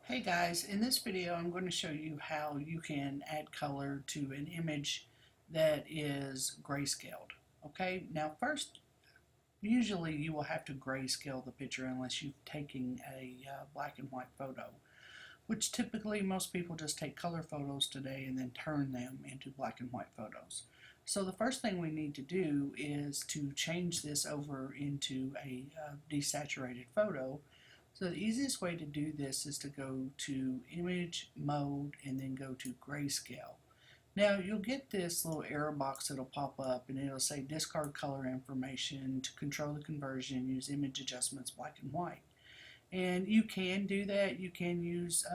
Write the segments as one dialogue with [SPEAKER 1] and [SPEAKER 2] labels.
[SPEAKER 1] Hey guys, in this video I'm going to show you how you can add color to an image that is grayscaled. Okay, now first, usually you will have to grayscale the picture unless you're taking a black and white photo, which typically most people just take color photos today and then turn them into black and white photos. So the first thing we need to do is to change this over into a desaturated photo. So the easiest way to do this is to go to Image, Mode, and then go to Grayscale. Now you'll get this little error box that'll pop up and it'll say discard color information to control the conversion, use image adjustments black and white. And you can do that. You can use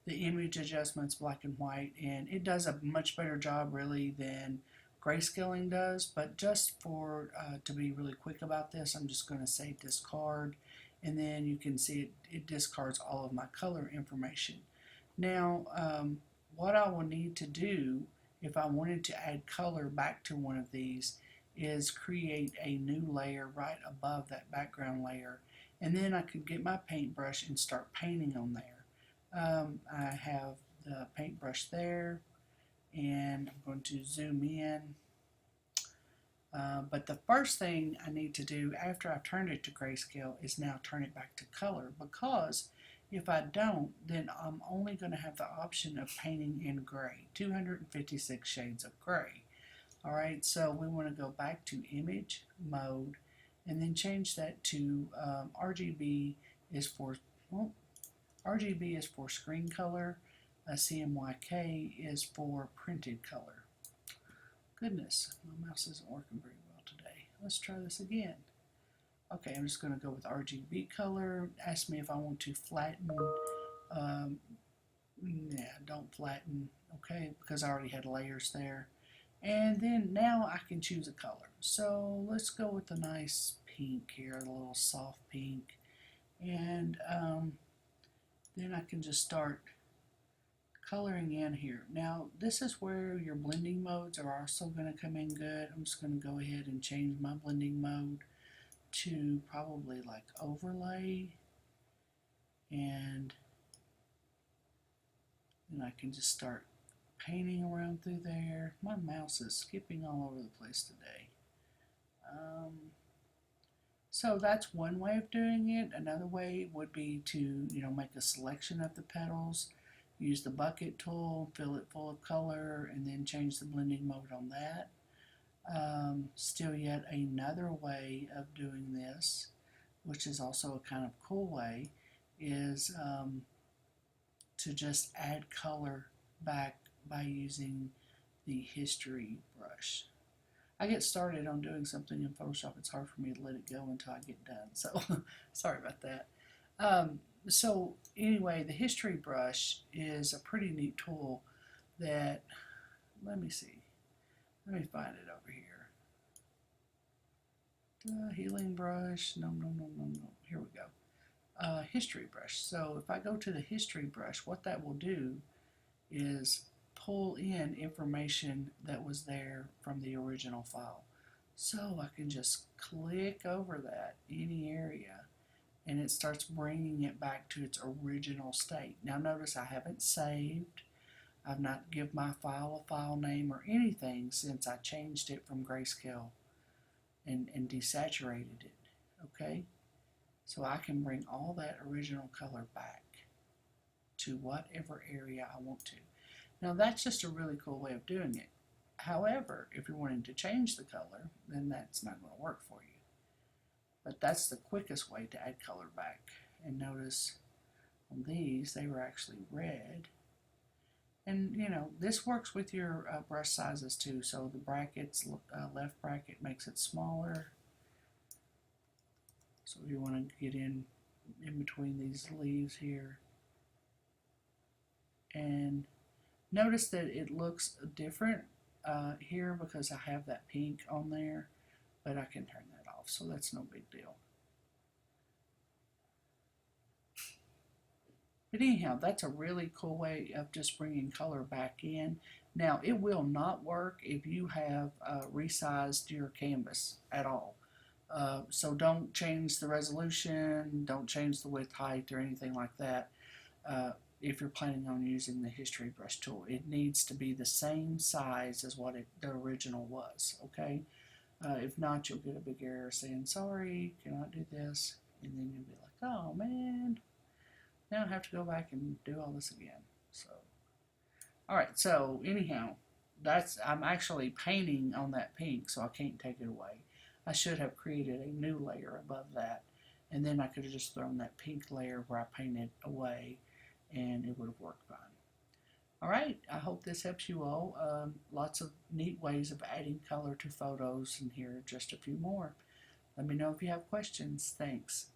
[SPEAKER 1] the image adjustments black and white, and it does a much better job really than grayscaling does. But just for to be really quick about this, I'm just going to say discard, and then you can see it discards all of my color information. Now what I will need to do if I wanted to add color back to one of these is create a new layer right above that background layer, and then I could get my paintbrush and start painting on there. I have the paintbrush there, and I'm going to zoom in. But the first thing I need to do after I've turned it to grayscale is now turn it back to color, because if I don't, then I'm only going to have the option of painting in gray, 256 shades of gray. Alright, so we want to go back to Image, Mode, and then change that to RGB is for, well, RGB is for screen color, CMYK is for printed color. Goodness, my mouse isn't working very well today. Let's try this again. Okay, I'm just going to go with RGB color. Ask me if I want to flatten. Yeah, don't flatten, okay, because I already had layers there. And then now I can choose a color. So let's go with a nice pink here, a little soft pink. And then I can just start coloring in here. Now this is where your blending modes are also going to come in good. I'm just going to go ahead and change my blending mode to probably like overlay, and then I can just start painting around through there. My mouse is skipping all over the place today. So that's one way of doing it. Another way would be to, make a selection of the petals, use the bucket tool, fill it full of color, and then change the blending mode on that. Still yet another way of doing this, which is also a kind of cool way, is to just add color back by using the history brush. I get started on doing something in Photoshop, it's hard for me to let it go until I get done, so sorry about that. So anyway, the history brush is a pretty neat tool that, let me find it over here. Healing brush, no, here we go. History brush. So if I go to the history brush, what that will do is pull in information that was there from the original file. So I can just click over that, any area, and it starts bringing it back to its original state. Now notice I haven't saved. I've not given my file a file name or anything since I changed it from grayscale and desaturated it. Okay? So I can bring all that original color back to whatever area I want to. Now that's just a really cool way of doing it. However, if you're wanting to change the color, then that's not going to work for you. But that's the quickest way to add color back. And notice on these, they were actually red. And this works with your brush sizes too. So the brackets, left bracket makes it smaller. So if you want to get in between these leaves here. And notice that it looks different here because I have that pink on there, but I can turn that off, so that's no big deal. But anyhow, that's a really cool way of just bringing color back in. Now, it will not work if you have resized your canvas at all. So don't change the resolution, don't change the width, height, or anything like that. if you're planning on using the history brush tool. It needs to be the same size as what the original was, okay? If not, you'll get a big error saying, sorry, cannot do this, and then you'll be like, oh man, now I have to go back and do all this again. So, alright, so anyhow, I'm actually painting on that pink, so I can't take it away. I should have created a new layer above that, and then I could have just thrown that pink layer where I painted away, and it would have worked fine. Alright, I hope this helps you all. Lots of neat ways of adding color to photos, and here are just a few more. Let me know if you have questions. Thanks.